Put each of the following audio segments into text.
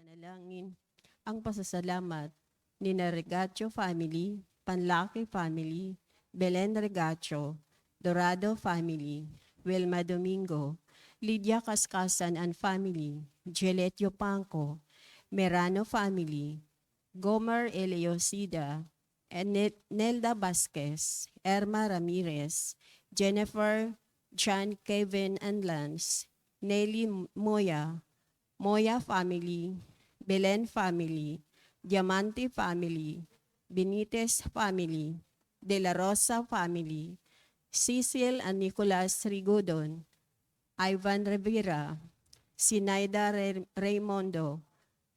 Ipanalangin ang pasasalamat ni Regacho family, Panlaki family, Belen Regacho, Dorado family, Wilma Domingo, Lydia Cascasan and family, Geletio Panco, Merano family, Gomer Eleosida, and Nelda Vasquez, Erma Ramirez, Jennifer, John, Kevin, and Lance, Nelly Moya, Moya family, Belen family, Diamante family, Benitez family, De La Rosa family, Cecil and Nicolas Rigodon, Ivan Rivera, Sinaida Raymondo,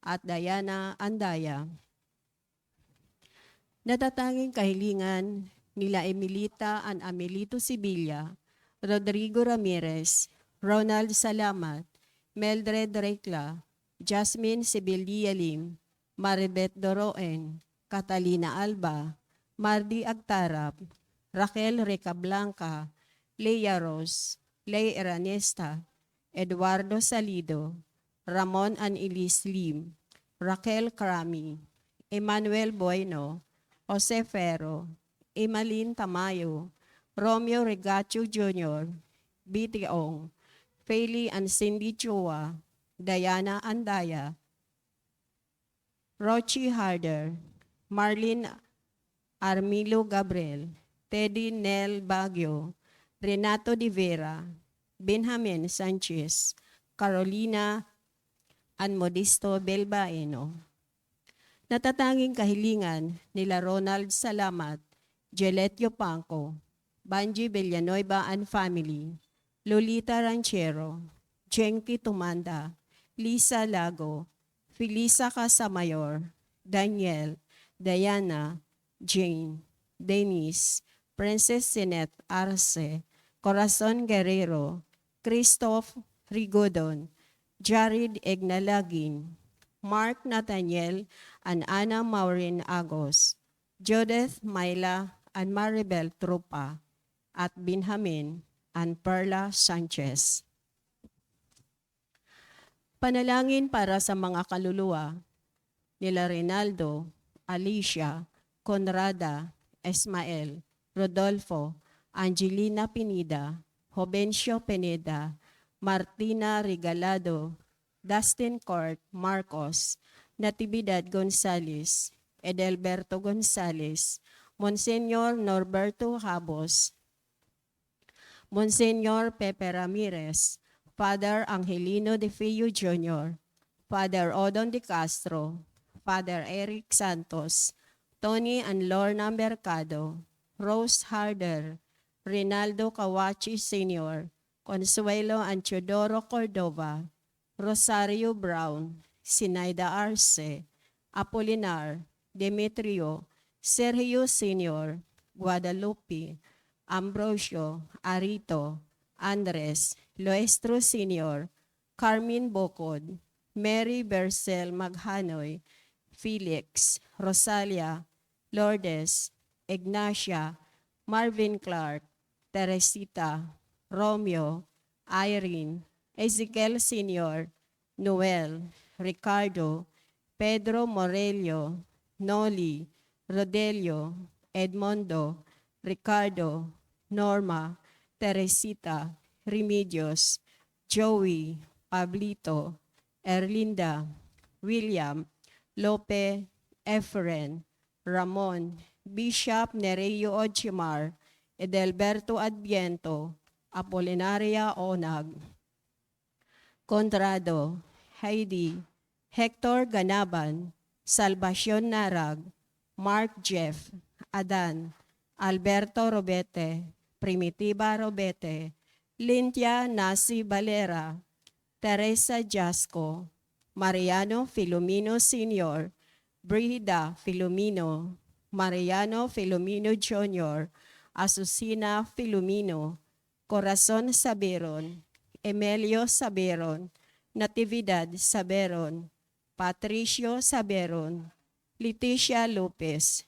at Diana Andaya. Natatanging kahilingan nila Emilita and Amelito Sibilla, Rodrigo Ramirez, Ronald Salamat, Meldred Recla, Jasmine Sibilia Lim, Maribeth Doroen, Catalina Alba, Mardi Agtarap, Raquel Recablanca, Leia Rose, Ley Eranesta, Eduardo Salido, Ramon and Elise Lim, Raquel Crami, Emmanuel Bueno, Jose Ferro, Emalyn Tamayo, Romeo Regacho Jr., B.T. Ong, Faye and Cindy Chua, Diana Andaya, Rochi Harder, Marlene Armilo Gabriel, Teddy Nel Baguio, Renato De Vera, Benjamin Sanchez, Carolina and Modisto Belbaeno. Natatanging kahilingan nila Ronald Salamat, Geletio Panco, Banji Villanueva and family, Lolita Ranchero, Jenky Tumanda, Lisa Lago, Felisa Casamayor, Daniel, Diana, Jane, Denise, Princess Sinet Arce, Corazon Guerrero, Christoph Rigodon, Jared Egnalagin, Mark Nathaniel and Ana Maureen Agos, Judith Myla and Maribel Trupa, at Benjamin and Perla Sanchez. Panalangin para sa mga kaluluwa nila Rinaldo, Alicia, Conrada, Esmael, Rodolfo, Angelina Pineda, Jovencio Pineda, Martina Regalado, Dustin Court Marcos, Natividad Gonzales, Edelberto Gonzales, Monsenyor Norberto Habos, Monsenyor Pepe Ramirez, Father Angelino De Feo Jr., Father Odon De Castro, Father Eric Santos, Tony and Lorna Mercado, Rose Harder, Rinaldo Kawachi Sr., Consuelo and Teodoro Cordova, Rosario Brown, Sinaida Arce, Apolinar, Demetrio, Sergio Sr., Guadalupe, Ambrosio, Arito, Andres, Loestro Sr., Carmen Bocod, Mary Bercel Maghanoy, Felix, Rosalia, Lourdes, Ignacia, Marvin Clark, Teresita, Romeo, Irene, Ezekiel Sr., Noel, Ricardo, Pedro Morelio, Noli, Rodelio, Edmondo, Ricardo, Norma, Teresita, Remedios, Joey, Pablito, Erlinda, William, Lope, Efren, Ramon, Bishop Nereo Ochimar, Edelberto Adviento, Apolinaria Onag, Conrado, Heidi, Hector Ganaban, Salvacion Narag, Mark Jeff, Adan, Alberto Robete, Primitiva Robete, Lintia Nasi Valera, Teresa Jasco, Mariano Filomeno Sr., Brida Filomeno, Mariano Filomeno Jr., Asusina Filomeno, Corazon Saberon, Emilio Saberon, Natividad Saberon, Patricio Saberon, Leticia Lopez,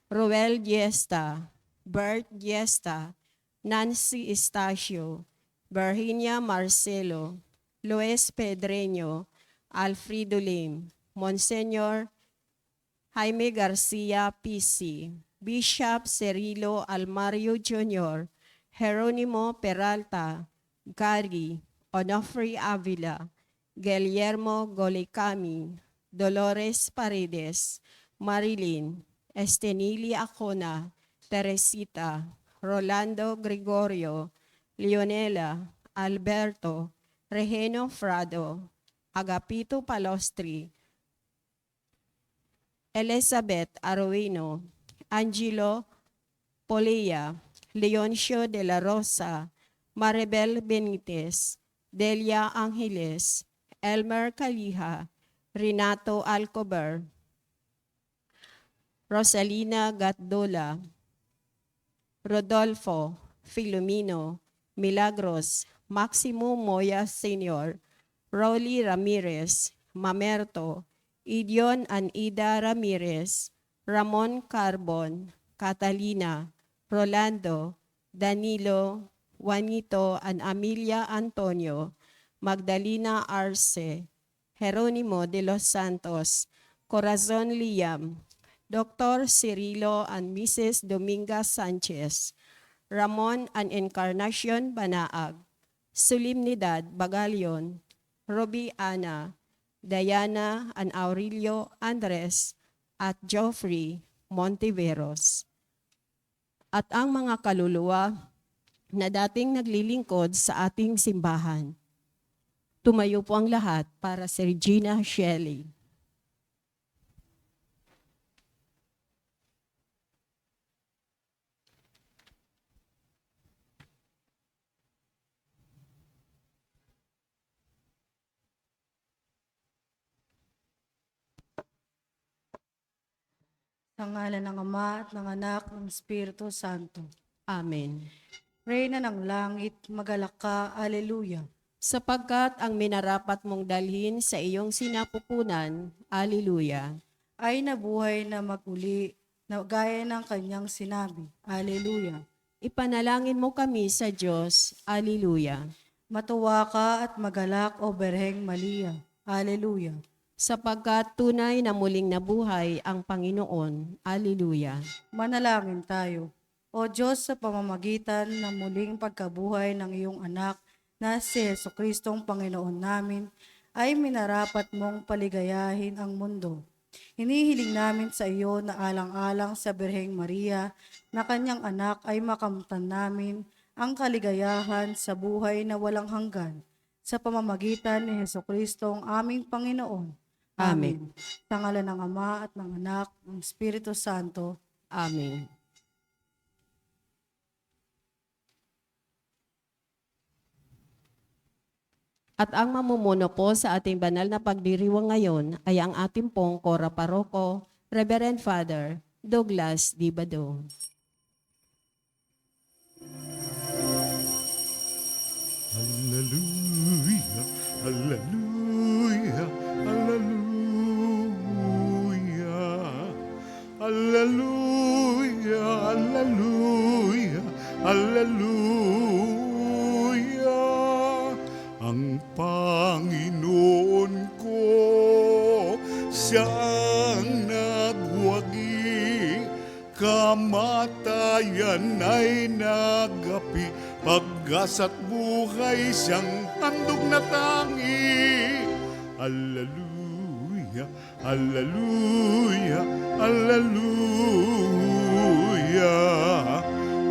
Roel Diesta, Bert Diesta, Nancy Estacio, Virginia Marcelo, Luis Pedreño, Alfredo Lim, Monsignor Jaime Garcia PC, Bishop Cirilo Almario Jr., Jeronimo Peralta, Gary, Onofre Avila, Guillermo Golicami, Dolores Paredes, Marilyn, Estenili Acona, Teresita, Rolando Gregorio, Leonela, Alberto, Regeno Frado, Agapito Palostri, Elizabeth Aruino, Angelo Polea, Leoncio de la Rosa, Maribel Benitez, Delia Angeles, Elmer Calija, Renato Alcober, Rosalina Gatdola, Rodolfo Filomeno, Milagros, Maximo Moya Sr., Rolly Ramirez, Mamerto, Idion Anida Ramirez, Ramon Carbon, Catalina, Rolando, Danilo, Juanito and Amelia Antonio, Magdalena Arce, Jeronimo de los Santos, Corazon Liam, Dr. Cirilo and Mrs. Dominga Sanchez, Ramon and Encarnacion Banaag, Solemnidad Bagalion, Roby Ana, Diana and Aurelio Andres, at Geoffrey Montiveros. At ang mga kaluluwa na dating naglilingkod sa ating simbahan. Tumayo po ang lahat para si Regina Shelley. Sa ngalan ng Ama at ng Anak ng Espiritu Santo. Amen. Reyna ng langit, magalak ka, Alleluia. Sapagkat ang minarapat mong dalhin sa iyong sinapupunan, Alleluia. Ay nabuhay na maguli, na gaya ng kanyang sinabi, Alleluia. Ipanalangin mo kami sa Diyos, Alleluia. Matuwa ka at magalak, O Berheng Maria, Alleluia. Sapagkat tunay na muling nabuhay ang Panginoon, Alleluia. Manalangin tayo. O Diyos, sa pamamagitan ng muling pagkabuhay ng iyong anak na si Jesucristong Panginoon namin, ay minarapat mong paligayahin ang mundo. Hinihiling namin sa iyo na alang-alang sa Birheng Maria na kanyang anak ay makamtan namin ang kaligayahan sa buhay na walang hanggan sa pamamagitan ni Jesucristong aming Panginoon. Amen. Sa ngalan ng Ama at ng Anak ng Espiritu Santo. Amen. At ang mamumuno po sa ating banal na pagdiriwang ngayon ay ang ating pong Kora Paroko, Reverend Father Douglas D. Badong. Hallelujah, hallelujah, hallelujah, hallelujah, hallelujah, hallelujah. Ang Panginoon ko, siyang nagwagi, kamatayan ay nagapi, pag-asa't buhay siyang handog na tangi. Hallelujah, hallelujah, hallelujah,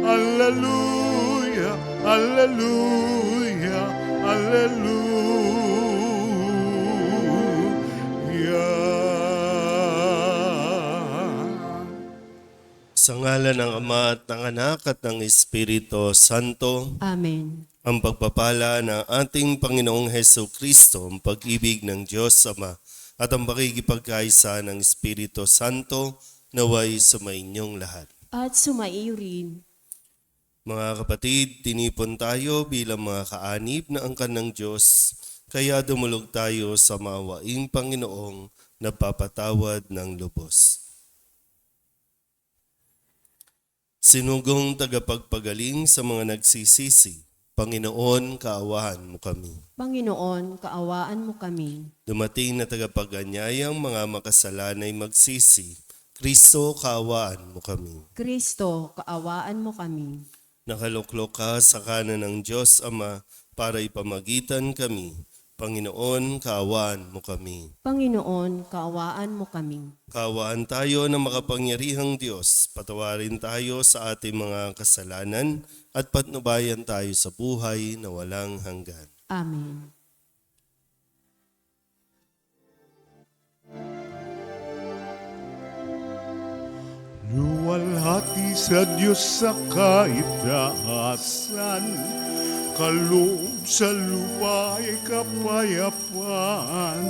hallelujah, hallelujah, hallelujah. Sa ngalan ng Ama at ng Anak at ng Espiritu Santo, Amen. ang pagpapala ng ating Panginoong Heso Kristo, ang pag-ibig ng Diyos Ama, at ang pakikipagkaisa ng Espiritu Santo, naway sumainyong lahat. At sumaiyo rin. Mga kapatid, tinipon tayo bilang mga kaanib na angkan ng Diyos, kaya dumulog tayo sa maawaing Panginoong napapatawad ng lubos. Sinugong tagapagpagaling sa mga nagsisisi, Panginoon, kaawaan mo kami. Panginoon, kaawaan mo kami. Dumating na tagapag-anyayang mga makasalanay magsisi. Kristo, kaawaan mo kami. Kristo, kaawaan mo kami. Nakaluklok ka sa kanan ng Diyos Ama para ipamagitan kami. Panginoon, kaawaan mo kami. Panginoon, kaawaan mo kami. Kaawaan tayo ng makapangyarihang Diyos. Patawarin tayo sa ating mga kasalanan at patnubayan tayo sa buhay na walang hanggan. Amen. Luwalhati sa Diyos sa kaitaasan, kaloob sa lupa ay kapayapaan.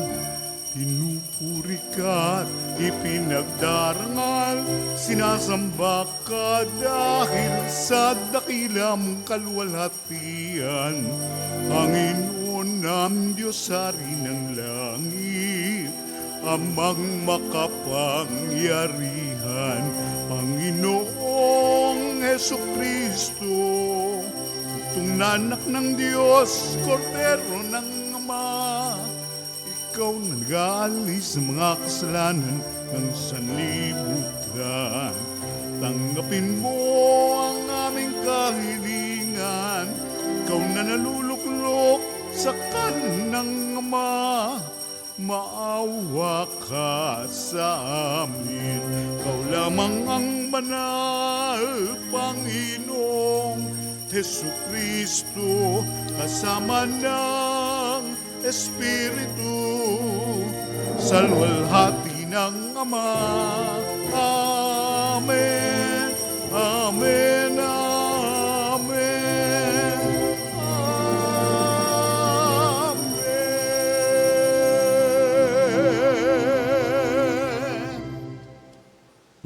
Pinupuri ka at ipinagdarangal, sinasamba ka dahil sa dakila mong kaluwalhatian. Panginoon ng Diyos, Hari ng langit, Amang makapangyarihan, Panginoong Hesukristo, itong nanak ng Diyos, Kordero ng Ama, ikaw na nag-aalis sa mga kasalanan ng sanlibutan. Tanggapin mo ang aming kahilingan, ikaw na naluluklok sa kanang Ama. Maawa ka sa amin, ikaw lamang ang banal, Panginoong Hesukristo, kasama ng Espiritu, sa luwalhati ng Ama. Amen, Amen, Amen,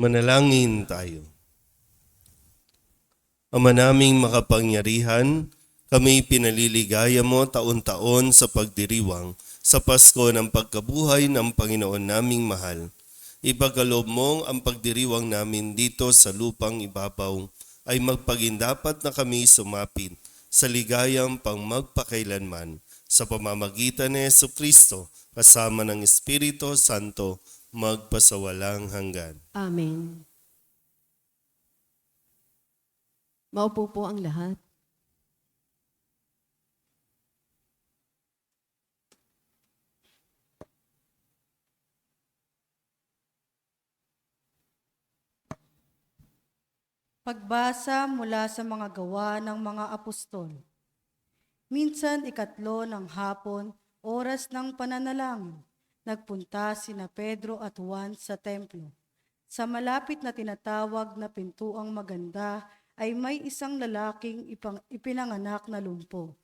Manalangin tayo. Ama naming makapangyarihan, kami pinaliligaya mo taon-taon sa pagdiriwang sa Pasko ng pagkabuhay ng Panginoon naming mahal. Ipagkaloob mong ang pagdiriwang namin dito sa lupang ibabaw ay magpagindapat na kami sumapit sa ligayang pangmagpakailanman sa pamamagitan ni Jesucristo kasama ng Espiritu Santo magpasawalang hanggan. Amen. Maupo po ang lahat. Pagbasa mula sa mga gawa ng mga apostol. Minsan ikatlo ng hapon, oras ng pananalangin, nagpunta sina Pedro at Juan sa templo. Sa malapit na tinatawag na pintuang maganda ay may isang lalaking ipinanganak na lumpo.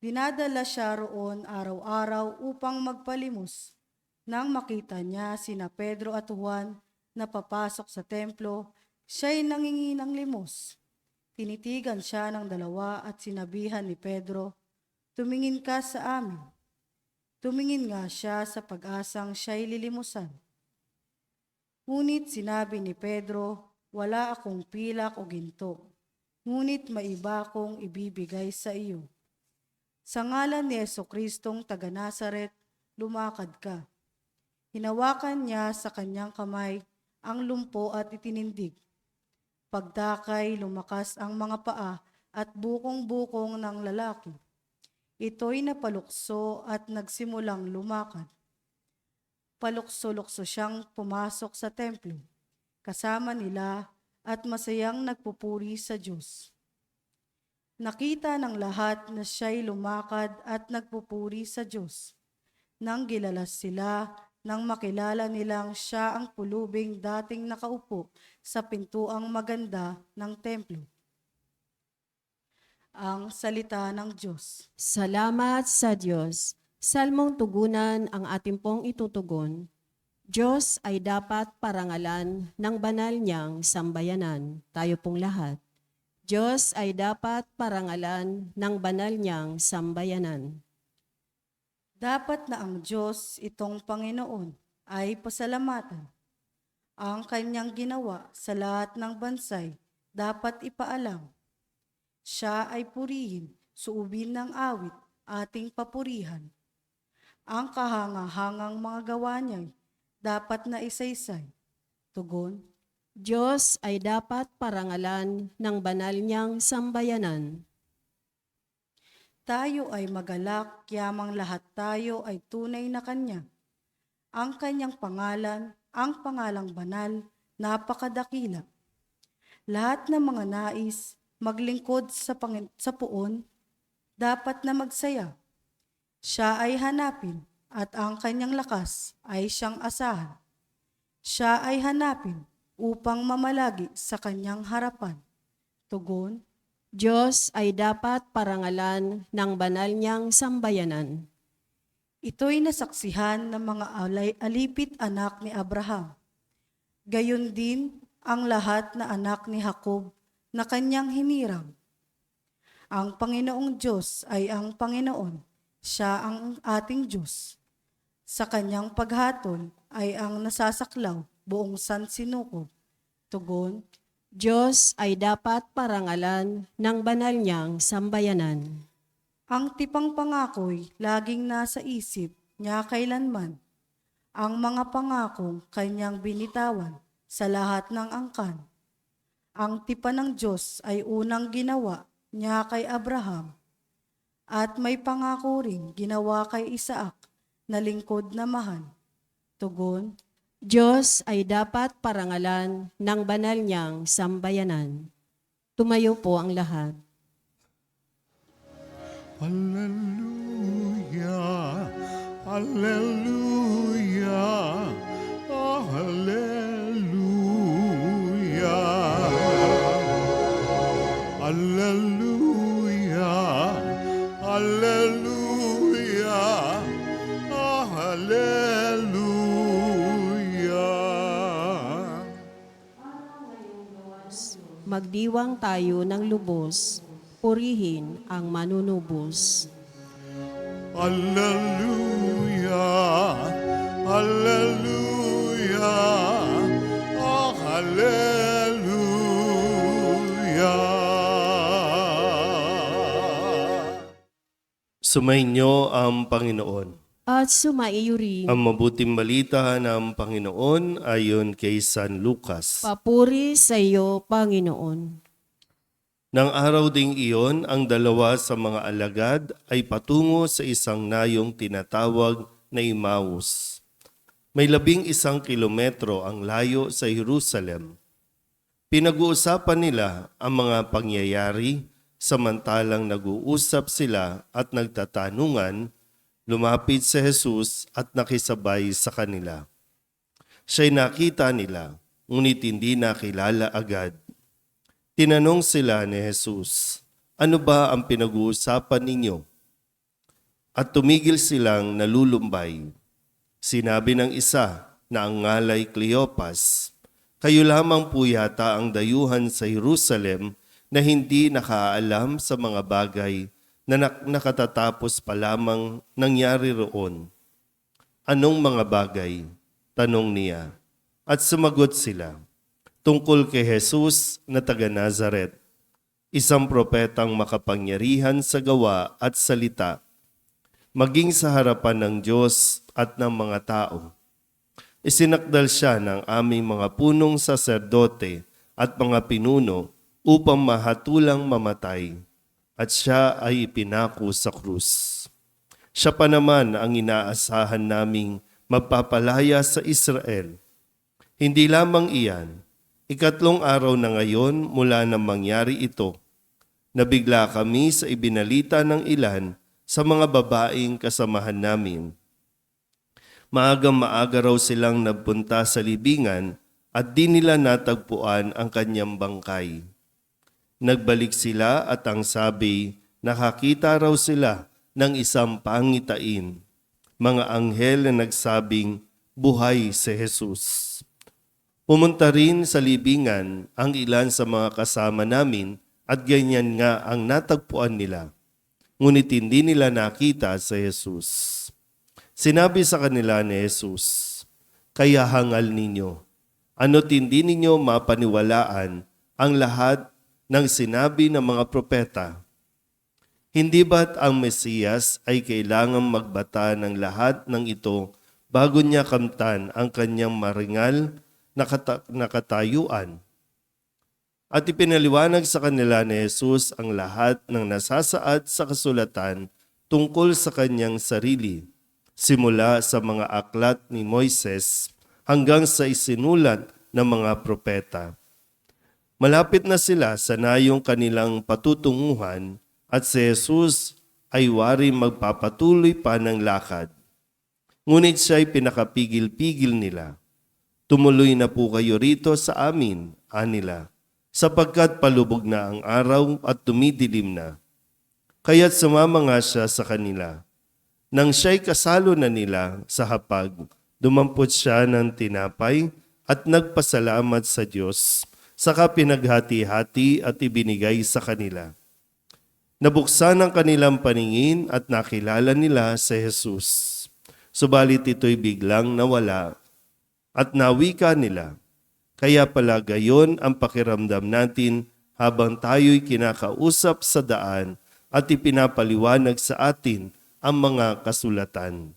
Dinadala siya roon araw-araw upang magpalimos. Nang makita niya sina Pedro at Juan na papasok sa templo, siya'y nangingi ng limos. Tinitigan siya ng dalawa at sinabihan ni Pedro, "Tumingin ka sa amin." Tumingin nga siya sa pag-asang siya'y lilimusan. Ngunit sinabi ni Pedro, "Wala akong pilak o ginto, ngunit may iba akong ibibigay sa iyo. Sa ngalan ni Jesucristong taga Nazaret, lumakad ka." Hinawakan niya sa kanyang kamay ang lumpo at itinindig. Pagdakay, lumakas ang mga paa at bukong-bukong ng lalaki. Ito'y napalukso at nagsimulang lumakad. Palukso-lukso siyang pumasok sa templo, kasama nila at masayang nagpupuri sa Diyos. Nakita ng lahat na siya'y lumakad at nagpupuri sa Diyos. Nang gilalas sila, nang makilala nilang siya ang pulubing dating nakaupo sa pintuang maganda ng templo. Ang salita ng Diyos. Salamat sa Diyos. Salmong tugunan ang ating pong itutugon. Diyos ay dapat parangalan ng banal niyang sambayanan. Tayo pong lahat. Diyos ay dapat parangalan ng banal niyang sambayanan. Dapat na ang Diyos, itong Panginoon, ay pasalamatan. Ang kanyang ginawa sa lahat ng bansay dapat ipaalam. Siya ay purihin, suubin ng awit, ating papurihan. Ang kahangahangang mga gawa niya'y dapat na isaysay. Tugon, Diyos ay dapat parangalan ng banal niyang sambayanan. tayo ay magalak, yamang lahat tayo ay tunay na Kanya. Ang Kanyang pangalan, ang pangalang banal, napakadakila. Lahat ng mga nais maglingkod sa puon, dapat na magsaya. Siya ay hanapin at ang kanyang lakas ay siyang asahan. Siya ay hanapin upang mamalagi sa kanyang harapan. Tugon, Diyos ay dapat parangalan ng banal niyang sambayanan. ito'y nasaksihan ng mga alipit anak ni Abraham. Gayon din ang lahat na anak ni Jacob na kanyang hinirang. Ang Panginoong Diyos ay ang Panginoon. Siya ang ating Diyos. Sa kanyang paghatol ay ang nasasaklaw buong sansinukob. Tugon, Diyos ay dapat parangalan ng banal niyang sambayanan. ang tipang pangako'y laging nasa isip niya kailanman. Ang mga pangakong kanyang binitawan sa lahat ng angkan. Ang tipan ng Diyos ay unang ginawa niya kay Abraham at may pangako ring ginawa kay Isaac na lingkod na mahal. Tugon, Diyos ay dapat parangalan ng banal niyang sambayanan. Tumayo po ang lahat. Hallelujah, hallelujah, oh, hallelujah. Hallelujah, hallelujah, oh, hallelujah. Magdiwang tayo ng lubos, purihin ang manunubos. Hallelujah, hallelujah, oh, hallelujah. Sumainyo ang Panginoon. At sumaiyo rin, Ang mabuting balita ng Panginoon ayon kay San Lucas. papuri sa iyo, Panginoon. Nang araw ding iyon, ang dalawa sa mga alagad ay patungo sa isang nayong tinatawag na Emmaus. May 11 kilometro ang layo sa Jerusalem. Pinag-uusapan nila ang mga pangyayari samantalang nag-uusap sila at nagtatanungan. Lumapit si Jesus at nakisabay sa kanila. Siya'y nakita nila, ngunit hindi nakilala agad. Tinanong sila ni Jesus, ano ba ang pinag-uusapan ninyo? At tumigil silang nalulumbay. Sinabi ng isa na ang ngalay Cleopas, kayo lamang po yata ang dayuhan sa Jerusalem na hindi nakaalam sa mga bagay na nakatatapos pa lamang nangyari roon. Anong mga bagay? Tanong niya. At sumagot sila, tungkol kay Jesus na taga Nazaret, isang propetang makapangyarihan sa gawa at salita, maging sa harapan ng Diyos at ng mga tao. Isinakdal siya ng aming mga punong saserdote at mga pinuno upang mahatulang mamatay, at siya ay ipinako sa krus. Siya pa naman ang inaasahan naming magpapalaya sa Israel. Hindi lamang iyan, 3 araw na ngayon mula nang mangyari ito, nabigla kami sa ibinalita ng ilan sa mga babaeng kasamahan namin. Maagang-maaga raw silang nagpunta sa libingan at di nila natagpuan ang kanyang bangkay. Nagbalik sila at ang sabi, nakakita raw sila ng isang pangitain, mga anghel na nagsabing, buhay si Jesus. Pumunta rin sa libingan ang ilan sa mga kasama namin at ganyan nga ang natagpuan nila. Ngunit hindi nila nakita si Jesus. Sinabi sa kanila ni Jesus, kaya hangal ninyo, ano't hindi ninyo mapaniwalaan ang lahat ng sinabi ng mga propeta. Hindi ba't ang Mesiyas ay kailangang magbata ng lahat ng ito bago niya kamtan ang kanyang maringal na katayuan? At ipinaliwanag sa kanila ni Jesus ang lahat ng nasasaad sa kasulatan tungkol sa kanyang sarili, simula sa mga aklat ni Moises hanggang sa isinulat ng mga propeta. Malapit na sila sa nayong kanilang patutunguhan at si Jesus ay wari magpapatuloy pa ng lakad. Ngunit siya ay pinakapigil-pigil nila. Tumuloy na po kayo rito sa amin, anila, sapagkat palubog na ang araw at tumidilim na. Kaya't sumama nga siya sa kanila. Nang siya'y kasalo na nila sa hapag, dumampot siya ng tinapay at nagpasalamat sa Diyos, saka pinaghati-hati at ibinigay sa kanila. Nabuksan ang kanilang paningin at nakilala nila si Jesus. Subalit ito'y biglang nawala at nawika nila. Kaya pala gayon ang pakiramdam natin habang tayo'y kinakausap sa daan at ipinapaliwanag sa atin ang mga kasulatan.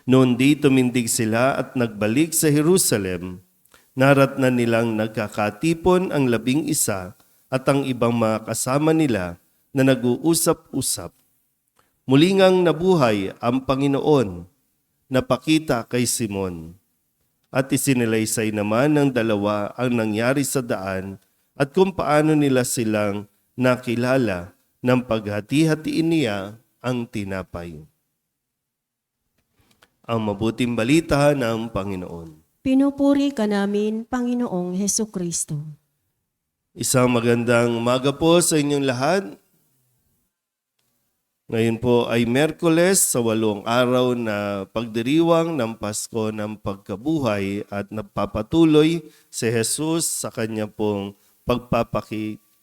Noon di tumindig sila at nagbalik sa Jerusalem. Naratna nilang nagkakatipon ang 11 at ang ibang mga kasama nila na nag-uusap-usap. Muli ngang nabuhay ang Panginoon, napakita kay Simon. At isinilaysay naman ng dalawa ang nangyari sa daan at kung paano nila silang nakilala ng paghati-hatiin niya ang tinapay. Ang mabuting balita ng Panginoon. Pinupuri ka namin, Panginoong Hesukristo. Isang magandang umaga po sa inyong lahat. Ngayon po ay Miyerkules sa 8 araw na pagdiriwang ng Pasko ng Pagkabuhay at nagpapatuloy si Jesus sa kanya pong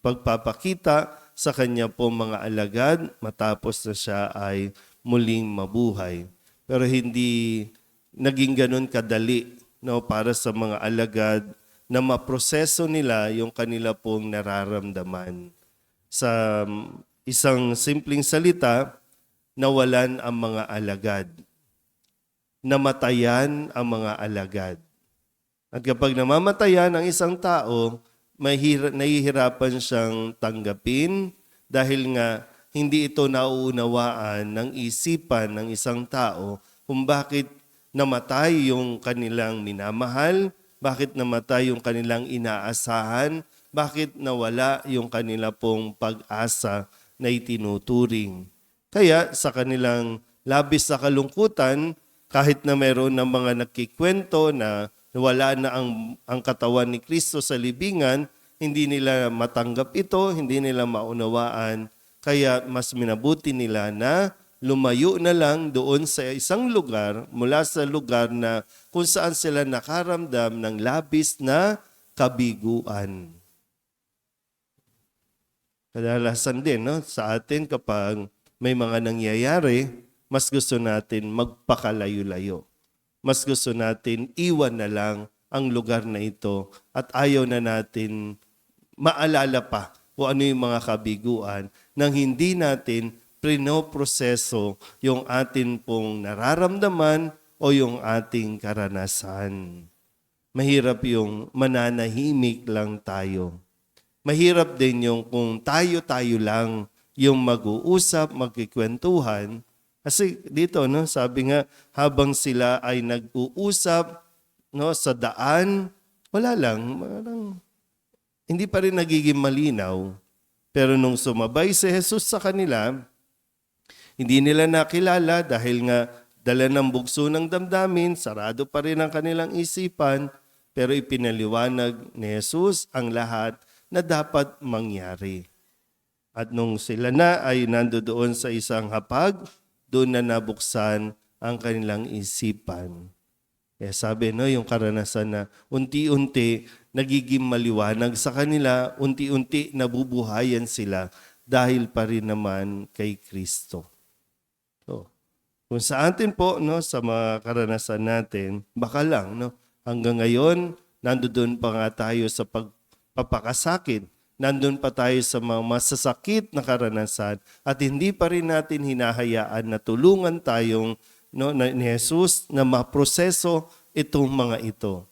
pagpapakita sa kanya pong mga alagad matapos na siya ay muling mabuhay. Pero hindi naging ganun kadali para sa mga alagad na maproseso nila yung kanila pong nararamdaman. Sa isang simpleng salita, nawalan ang mga alagad. Namatayan ang mga alagad. At kapag namamatayan ang isang tao, nahihirapan siyang tanggapin dahil nga hindi ito nauunawaan ng isipan ng isang tao kung bakit namatay yung kanilang minamahal, bakit namatay yung kanilang inaasahan, bakit nawala yung kanila pong pag-asa na itinuturing. Kaya sa kanilang labis na kalungkutan, kahit na meron ng mga nagkikwento na wala na ang katawan ni Kristo sa libingan, hindi nila matanggap ito, hindi nila maunawaan. Kaya mas minabuti nila na lumayo na lang doon sa isang lugar, mula sa lugar na kung saan sila nakaramdam ng labis na kabiguan. Kadalasan din sa atin kapag may mga nangyayari, mas gusto natin magpakalayo-layo. Mas gusto natin iwan na lang ang lugar na ito at ayaw na natin maalala pa kung ano yung mga kabiguan nang hindi natin prinoproseso yung atin pong nararamdaman o yung ating karanasan. Mahirap yung mananahimik lang tayo. Mahirap din yung kung tayo-tayo lang yung mag-uusap, magkikwentuhan. Kasi dito, sabi nga, habang sila ay nag-uusap sa daan, wala lang, hindi pa rin nagiging malinaw. Pero nung sumabay si Jesus sa kanila, hindi nila nakilala dahil nga dala ng bugso ng damdamin, sarado pa rin ang kanilang isipan, pero ipinaliwanag ni Jesus ang lahat na dapat mangyari. At nung sila na ay nandoon sa isang hapag, doon na nabuksan ang kanilang isipan. Kaya sabi, yung karanasan na unti-unti nagiging maliwanag sa kanila, unti-unti nabubuhayan sila dahil pa rin naman kay Kristo. So, kung sa atin po, sa mga karanasan natin, baka lang, hanggang ngayon, nandoon pa nga tayo sa pagpapakasakit nandun pa tayo sa mga masasakit na karanasan at hindi pa rin natin hinahayaan na tulungan tayong ni Jesus na maproseso itong mga ito.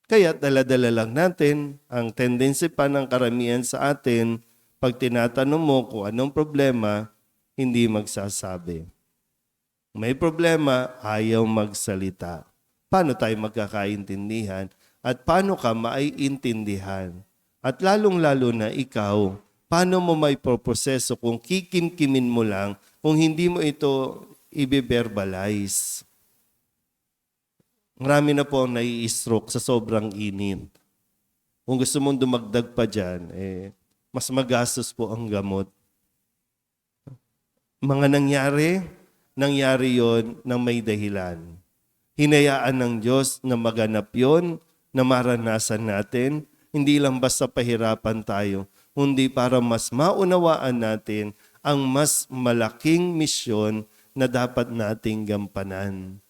Kaya dala-dala lang natin ang tendency pa ng karamihan sa atin, pag tinatanong mo kung anong problema, hindi magsasabi. May problema, ayaw magsalita. Paano tayo magkakaintindihan? At paano ka maiintindihan? At lalong-lalo na ikaw, paano mo may proseso kung kikimkimin mo lang, kung hindi mo ito i-verbalize? Marami na po ang nai-stroke sa sobrang init. Kung gusto mong dumagdag pa dyan, mas magastos po ang gamot. Mga nangyari yon ng may dahilan. Hinayaan ng Diyos na maganap yon, na maranasan natin, hindi lang basta pahirapan tayo, kundi para mas maunawaan natin ang mas malaking misyon na dapat nating gampanan.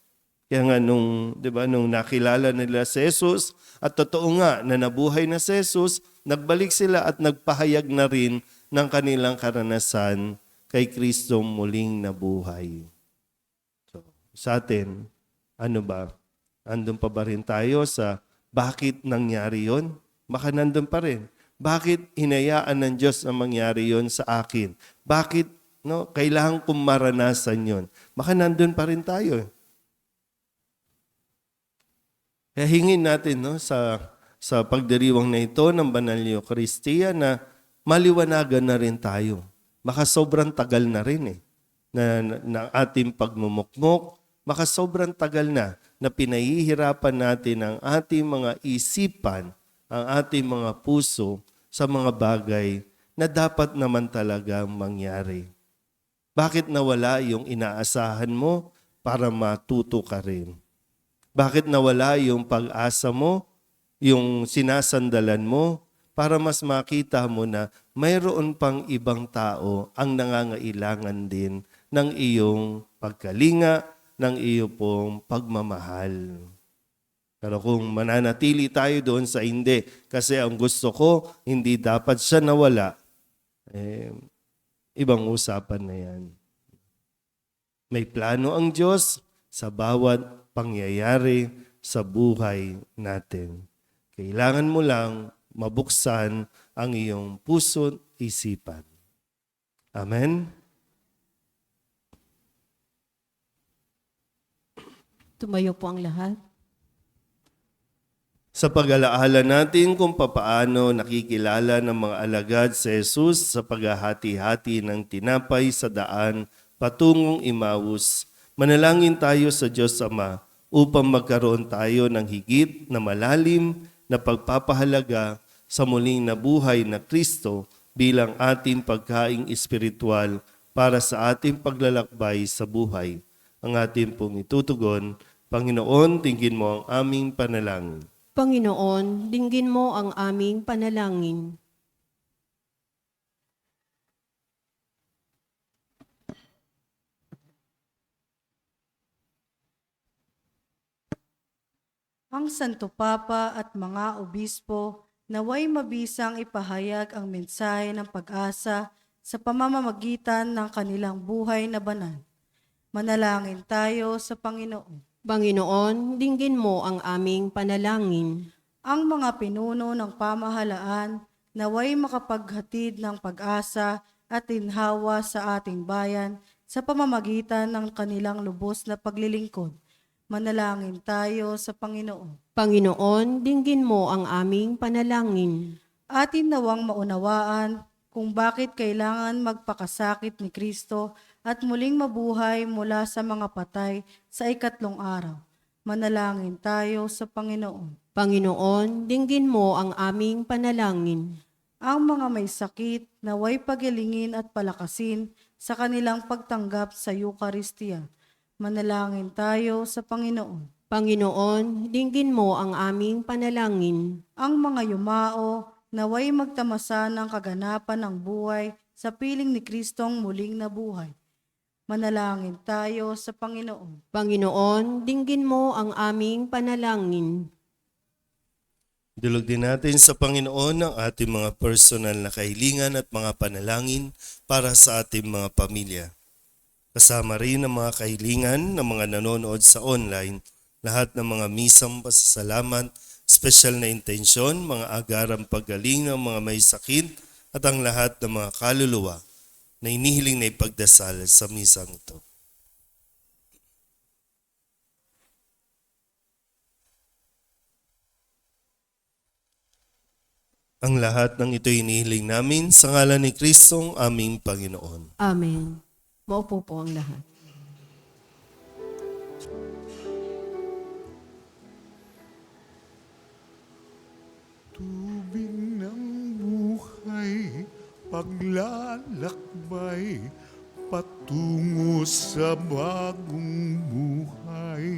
Kaya nga nung nakilala nila si Jesus, at totoo nga na nabuhay na si Jesus, nagbalik sila at nagpahayag na rin ng kanilang karanasan kay Kristong muling nabuhay. So, sa atin, ano ba? Andun pa ba rin tayo sa bakit nangyari yon? Baka nandun pa rin. Bakit hinayaan ng Diyos na mangyari yon sa akin? Bakit kailangan kong maranasan yon? Baka nandun pa rin tayo. Kaya hingin natin sa pagdiriwang na ito ng Banal na Eucharistia na maliwanagan na rin tayo. Baka sobrang tagal na rin na ating pagmumukmok. Baka sobrang tagal na pinahihirapan natin ang ating mga isipan, ang ating mga puso sa mga bagay na dapat naman talaga mangyari. Bakit nawala yung inaasahan mo para matuto ka rin? Bakit nawala yung pag-asa mo, yung sinasandalan mo, para mas makita mo na mayroon pang ibang tao ang nangangailangan din ng iyong pagkalinga, ng iyong pong pagmamahal. Pero kung mananatili tayo doon sa hindi, kasi ang gusto ko, hindi dapat siya nawala, ibang usapan na yan. May plano ang Diyos sa bawat pangyayari sa buhay natin. Kailangan mo lang mabuksan ang iyong puso't isipan. Amen? Tumayo po ang lahat. Sa pag-alaala natin kung papaano nakikilala ng mga alagad si Jesus sa paghahati-hati ng tinapay sa daan patungong Emmaus, manalangin tayo sa Diyos Ama upang magkaroon tayo ng higit na malalim na pagpapahalaga sa muling nabuhay na Kristo bilang ating pagkaing espiritual para sa ating paglalakbay sa buhay. Ang ating pong itutugon, Panginoon, tingin mo ang aming panalangin. Panginoon, dinggin mo ang aming panalangin. Ang Santo Papa at mga obispo naway mabisang ipahayag ang mensahe ng pag-asa sa pamamagitan ng kanilang buhay na banal. Manalangin tayo sa Panginoon. Panginoon, dinggin mo ang aming panalangin. Ang mga pinuno ng pamahalaan naway makapaghatid ng pag-asa at tinhawa sa ating bayan sa pamamagitan ng kanilang lubos na paglilingkod. Manalangin tayo sa Panginoon. Panginoon, dinggin mo ang aming panalangin. Atin nawang maunawaan kung bakit kailangan magpakasakit ni Kristo at muling mabuhay mula sa mga patay sa ikatlong araw. Manalangin tayo sa Panginoon. Panginoon, dinggin mo ang aming panalangin. Ang mga may sakit naway pagilingin at palakasin sa kanilang pagtanggap sa Eucharistia. Manalangin tayo sa Panginoon. Panginoon, dinggin mo ang aming panalangin. Ang mga yumao naway magtamasa ng kaganapan ng buhay sa piling ni Kristong muling nabuhay. Manalangin tayo sa Panginoon. Panginoon, dinggin mo ang aming panalangin. Dulog din natin sa Panginoon ang ating mga personal na kahilingan at mga panalangin para sa ating mga pamilya. Kasama rin ang mga kahilingan ng mga nanonood sa online, lahat ng mga misang pasasalamat, special na intensyon, mga agarang paggaling ng mga may sakit at ang lahat ng mga kaluluwa na inihiling na ipagdasal sa misang ito. Ang lahat ng ito inihiling namin sa ngalan ni Kristong aming Panginoon. Amen. Maupo po ang lahat. Tubig ng buhay, paglalakbay, patungo sa bagong buhay.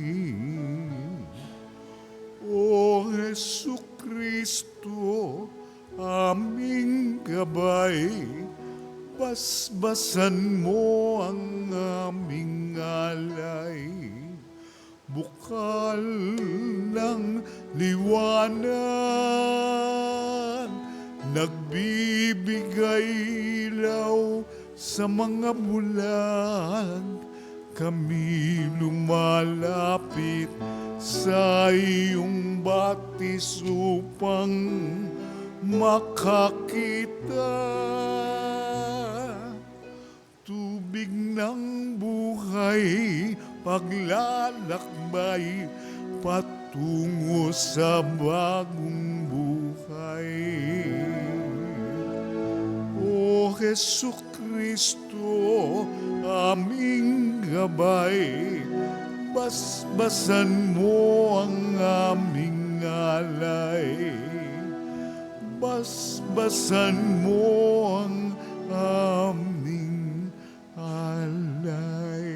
O Jesucristo, aming gabay, basbasan mo ang aming alay. Bukal ng liwanag, nagbibigay ilaw sa mga bulag. Kami lumalapit sa iyong batis upang makakita. Tubig ng buhay, paglalakbay, patungo sa bagong buhay. O Jesucristo, aming gabay, basbasan mo ang aming alay. Basbasan mo ang aming alay.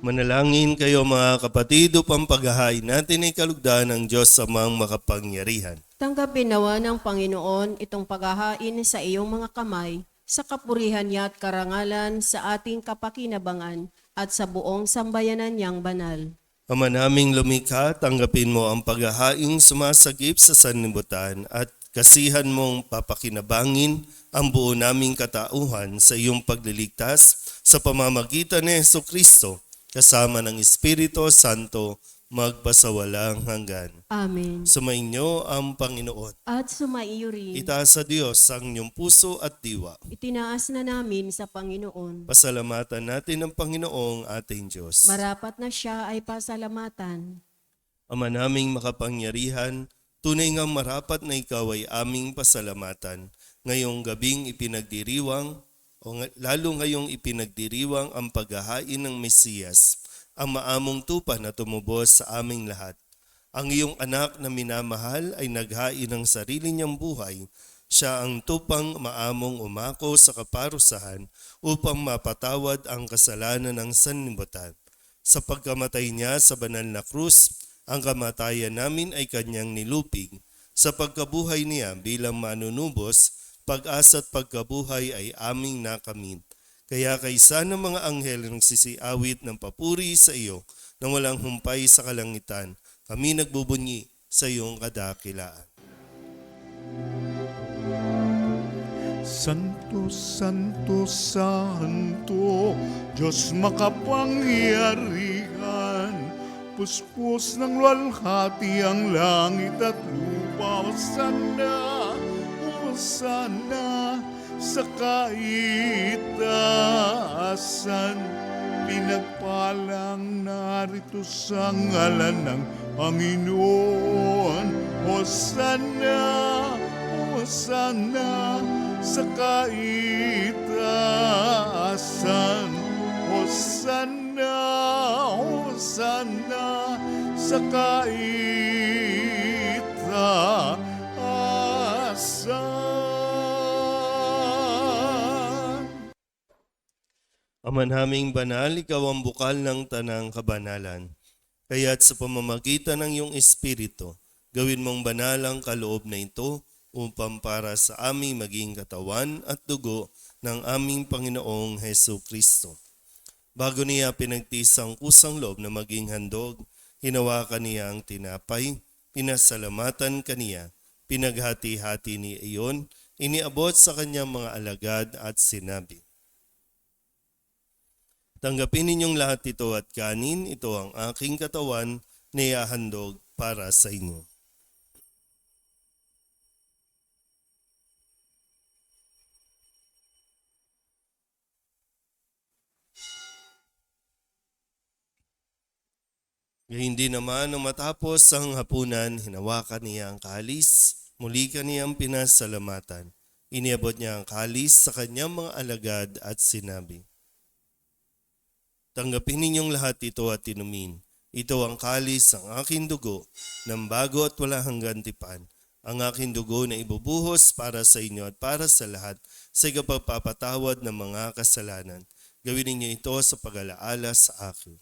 Manalangin kayo mga kapatid upang paghahain natin ay kalugdan ng Diyos Amang makapangyarihan. Tanggapin nawa ng Panginoon itong paghahain sa iyong mga kamay, sa kapurihan niya at karangalan sa ating kapakinabangan at sa buong sambayanan niyang banal. Ama naming lumikha, tanggapin mo ang paghahaing sumasagip sa sanlibutan at kasihan mong papakinabangin ang buo naming katauhan sa iyong pagliligtas sa pamamagitan ni Jesucristo kasama ng Espiritu Santo magpasawalang hanggan. Amen. Sumainyo ang Panginoon. At sumaiyo rin. Itaas sa Diyos ang inyong puso at diwa. Itinaas na namin sa Panginoon. Pasalamatan natin ang Panginoong ating Diyos. Marapat na siya ay pasalamatan. Ama naming makapangyarihan, tunay ngang marapat na ikaw ay aming pasalamatan. Ngayong gabing ipinagdiriwang, lalo ngayong ipinagdiriwang ang paghahain ng Mesiyas, ang maamong tupa na tumubos sa aming lahat. Ang iyong anak na minamahal ay naghain ng sarili niyang buhay. Siya ang tupang maamong umako sa kaparusahan upang mapatawad ang kasalanan ng sanlibutan. Sa pagkamatay niya sa banal na krus, ang kamatayan namin ay kanyang nilupig. Sa pagkabuhay niya bilang manunubos, pag-asa at pagkabuhay ay aming nakamit. Kaya kaysa ng mga anghel ng sisiawit ng papuri sa iyo na walang humpay sa kalangitan, kami nagbubunyi sa iyong kadakilaan. Santo, Santo, Santo, Diyos makapangyarihan, puspos ng luwalhati ang langit at lupa. Hosana, Hosana, sa kaitaasan, pinagpalang narito sa ngalan ng Panginoon. Hosana, Hosana, sa kaitaasan. Hosana, Hosana, sa kaitaasan. Ama naming banal, ikaw ang bukal ng tanang kabanalan. Kaya't sa pamamagitan ng iyong Espiritu, gawin mong banal ang kaloob na ito upang para sa aming maging katawan at dugo ng aming Panginoong Hesu Kristo. Bago niya pinagtiis ang kusang loob na maging handog, hinawakan niya ang tinapay, pinasalamatan kaniya, pinaghati-hati ni iyon, iniabot sa kanyang mga alagad at sinabi, "Tanggapin ninyong lahat ito at kanin, ito ang aking katawan na ihahandog para sa inyo." Hindi naman nang matapos ang hapunan, hinawakan niya ang kalis, muli kaniyang pinasalamatan. Iniabot niya ang kalis sa kanyang mga alagad at sinabi, "Tanggapin ninyong lahat ito at inumin. Ito ang kalis ng aking dugo, ng bago at wala hanggang tipan. Ang aking dugo na ibubuhos para sa inyo at para sa lahat sa ikapagpapatawad ng mga kasalanan. Gawin ninyo ito sa pag-alaala sa akin."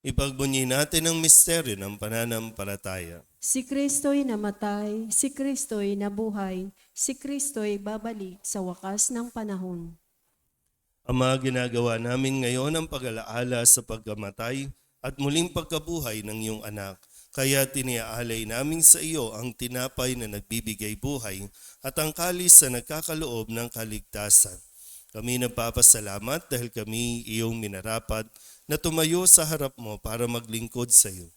Ipagbunyi natin ang misteryo ng pananampalataya. Si Kristo'y namatay, si Kristo'y nabuhay, si Kristo'y babalik sa wakas ng panahon. Ama, ginagawa namin ngayon ang pag-alaala sa pagkamatay at muling pagkabuhay ng iyong anak. Kaya tiniaalay namin sa iyo ang tinapay na nagbibigay buhay at ang kalis na nagkakaloob ng kaligtasan. Kami nagpapasalamat dahil kami iyong minarapat na tumayo sa harap mo para maglingkod sa iyo.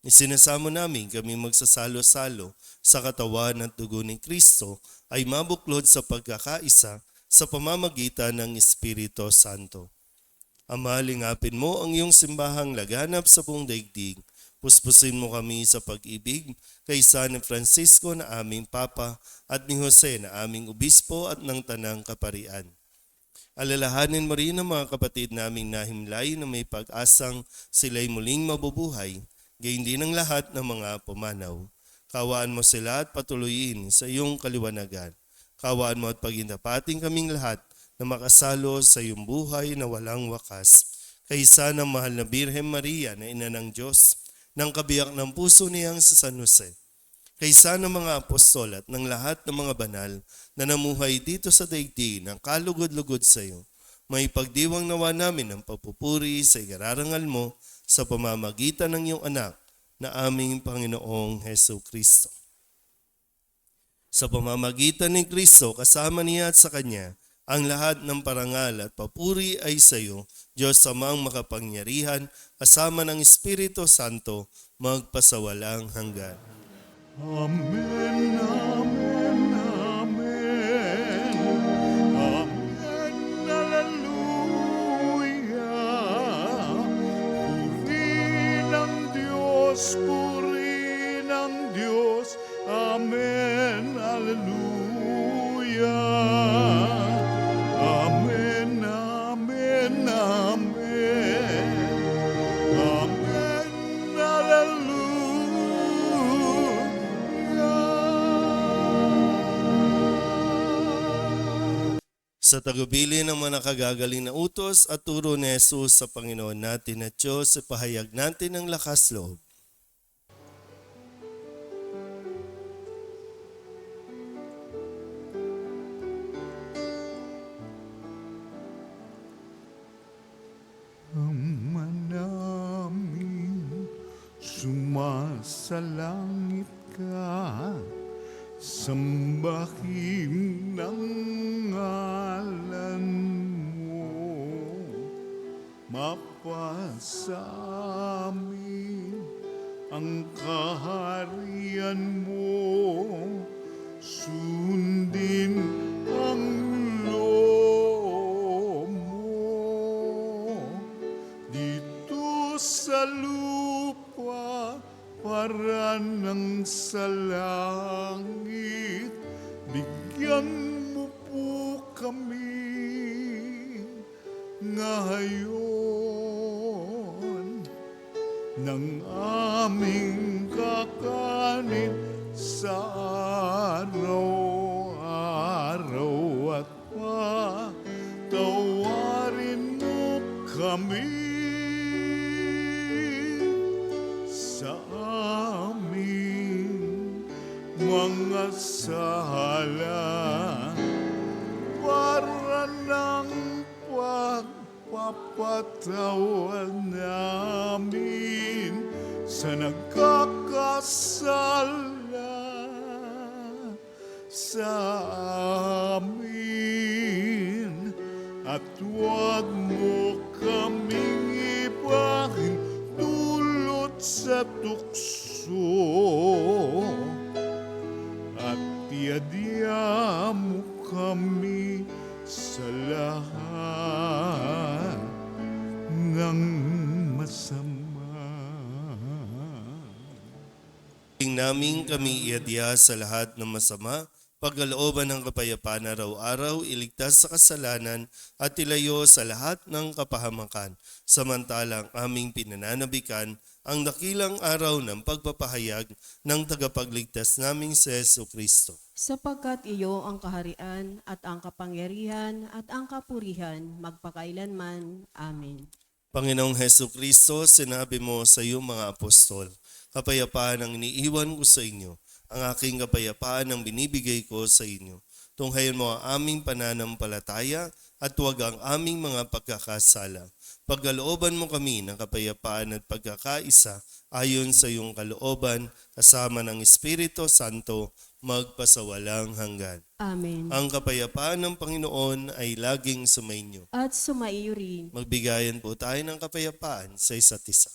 Isinasamo namin kami magsasalo-salo sa katawan at dugo ni Kristo ay mabuklod sa pagkakaisa sa pamamagitan ng Espiritu Santo. Ama, lingapin mo ang iyong simbahang laganap sa buong daigdig. Puspusin mo kami sa pag-ibig kay San Francisco na aming Papa at ni Jose na aming Obispo at ng Tanang Kaparian. Alalahanin mo rin ang mga kapatid naming nahimlay na may pag-asang sila'y muling mabubuhay, gayon din ang lahat ng mga pumanaw. Kawaan mo sila at patuloyin sa iyong kaliwanagan. Kawaan mo at pagindapating kaming lahat na makasalo sa iyong buhay na walang wakas. Kaysa ng mahal na Birhen Maria na ina ng Diyos, ng kabiyak ng puso niyang sa San Jose. Kaysa ng mga apostol at ng lahat ng mga banal na namuhay dito sa daigdig ng kalugod-lugod sa iyo, may pagdiwang nawa namin ng pagpupuri sa igararangal mo sa pamamagitan ng iyong anak na aming Panginoong Heso Kristo. Sa pamamagitan ni Kristo, kasama niya at sa Kanya, ang lahat ng parangal at papuri ay sa iyo, Diyos Amang makapangyarihan, kasama ng Espiritu Santo, magpasawalang hanggan. Amen, amen, amen. Amen, hallelujah. Puri ng Diyos. Amen, hallelujah. Amen, amen, amen. Amen, hallelujah. Sa tagubilin ng mga nakagagaling na utos at turo ni Jesus sa Panginoon natin at Diyos, ipahayag natin ang lakas loob. Ama namin, sumasalangit ka, sambahin ng ngalan mo, mapasa amin ang kaharian mo, sundin ang loob mo dito sa lupa para ng sa langit. Bigyan mo po kami ngayon ng aming kakanin sa araw-araw at patawarin mo kami sa aming mga sala pagpapatawad namin sa nagkakasala sa amin. At huwag mo kaming ibahin dulot sa tukso, at tiadya mo kami sa lahat ng masama. Ing naming kami iadya sa lahat ng masama, pagkalooban ng kapayapaan araw-araw, iligtas sa kasalanan at ilayo sa lahat ng kapahamakan. Samantalang aming pinananabikan ang dakilang araw ng pagpapahayag ng tagapagligtas naming si Jesucristo. Sapagkat iyo ang kaharian at ang kapangyarihan at ang kapurihan magpakailanman. Amen. Panginoong Jesucristo, sinabi mo sa iyong mga apostol, kapayapaan ang iniiwan ko sa inyo, ang aking kapayapaan ang binibigay ko sa inyo. Tunghayan mo ang aming pananampalataya at huwag ang aming mga pagkakasala. Pagkalooban mo kami ng kapayapaan at pagkakaisa ayon sa iyong kalooban, kasama ng Espiritu Santo, magpasawalang hanggan. Amen. Ang kapayapaan ng Panginoon ay laging sumainyo. At sumaiyo rin. Magbigayan po tayo ng kapayapaan sa isa't isa.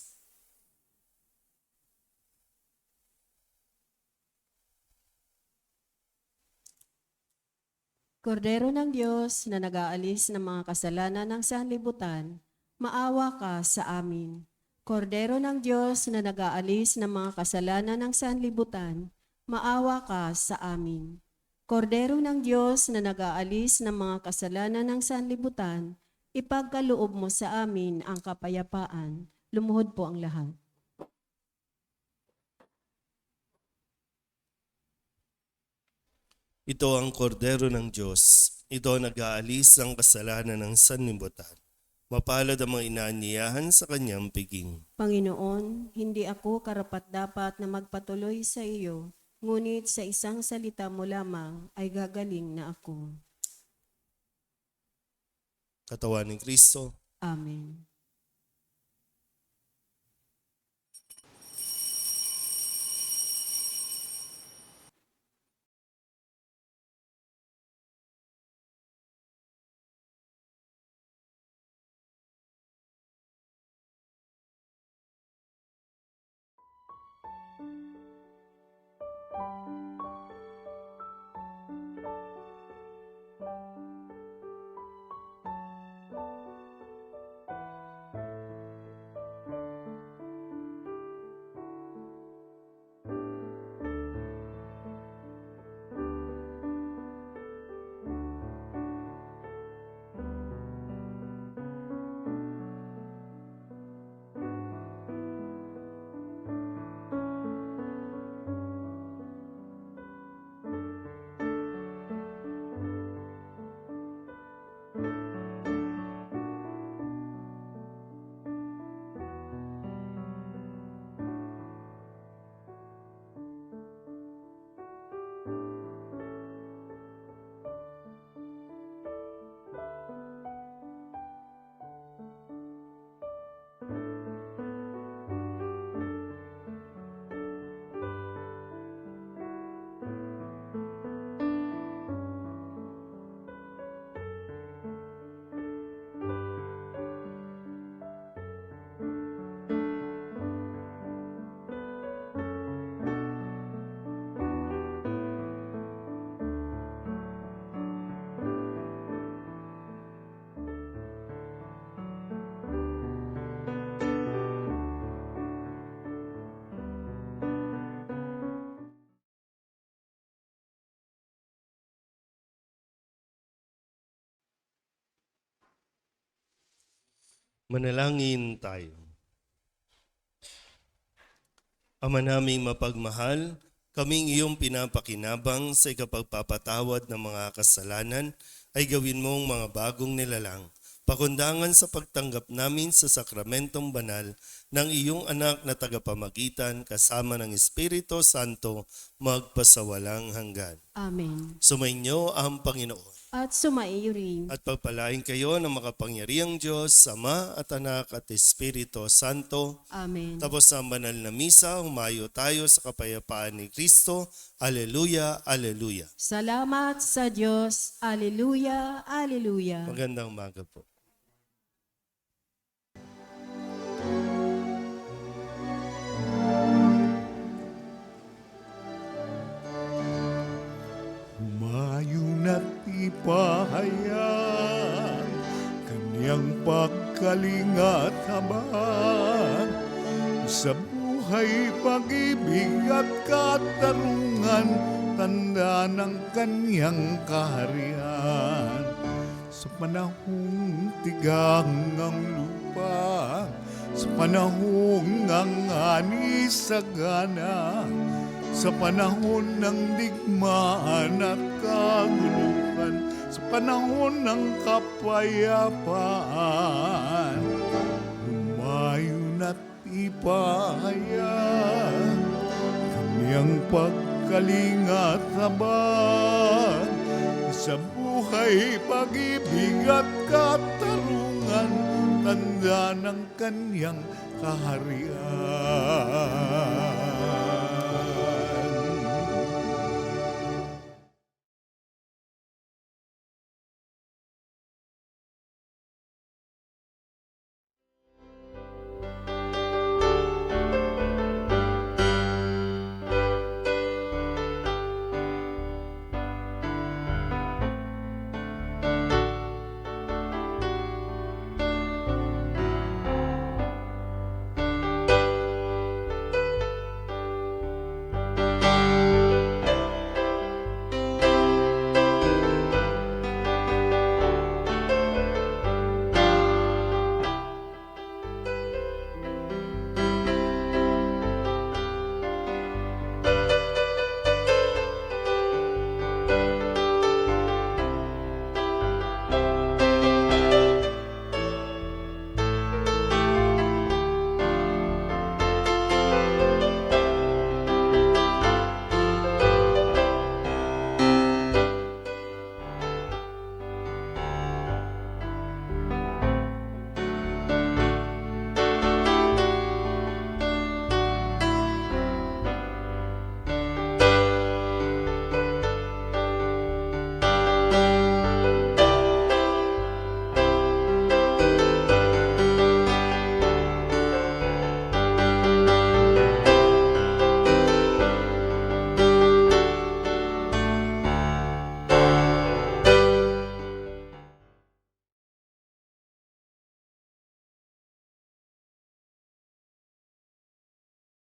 Kordero ng Diyos na nag-aalis ng mga kasalanan ng sanlibutan, maawa ka sa amin. Kordero ng Diyos na nag-aalis ng mga kasalanan ng sanlibutan, maawa ka sa amin. Kordero ng Diyos na nag-aalis ng mga kasalanan ng sanlibutan, ipagkaloob mo sa amin ang kapayapaan. Lumuhod po ang lahat. Ito ang kordero ng Diyos. Ito ang nag-aalis ng kasalanan ng sanlibutan. Mapalad ang mga inaanyayahan sa kanyang piging. Panginoon, hindi ako karapat-dapat na magpatuloy sa iyo, ngunit sa isang salita mo lamang ay gagaling na ako. Katawan ni Kristo. Amen. Manalangin tayo. Ama naming mapagmahal, kaming iyong pinapakinabang sa ikapagpapatawad ng mga kasalanan ay gawin mong mga bagong nilalang. Pakundangan sa pagtanggap namin sa sakramentong banal ng iyong anak na tagapamagitan kasama ng Espiritu Santo magpasawalang hanggan. Amen. Sumainyo ang Panginoon. at sumaiyo rin. At pagpalain kayo ng makapangyariang Diyos, Ama at Anak at Espiritu Santo. Amen. Tapos ang banal na misa, humayo tayo sa kapayapaan ni Kristo. Alleluia, alleluia. Salamat sa Diyos. Alleluia, alleluia. Magandang umaga po. Humayo na't ipahayag Kanyang pagkalinga at habag Sa buhay, pag-ibig at katarungan Tanda ng kanyang kaharian Sa panahong tigang ang lupa Sa panahong ang ani sagana Sa panahon ng digmaan at kaguluhan Sa panahon ng kapayapaan Humayo na't ipahayag Kanyang pagkalinga at habag Sa buhay, pag-ibig at katarungan, tanda ng kanyang kaharian.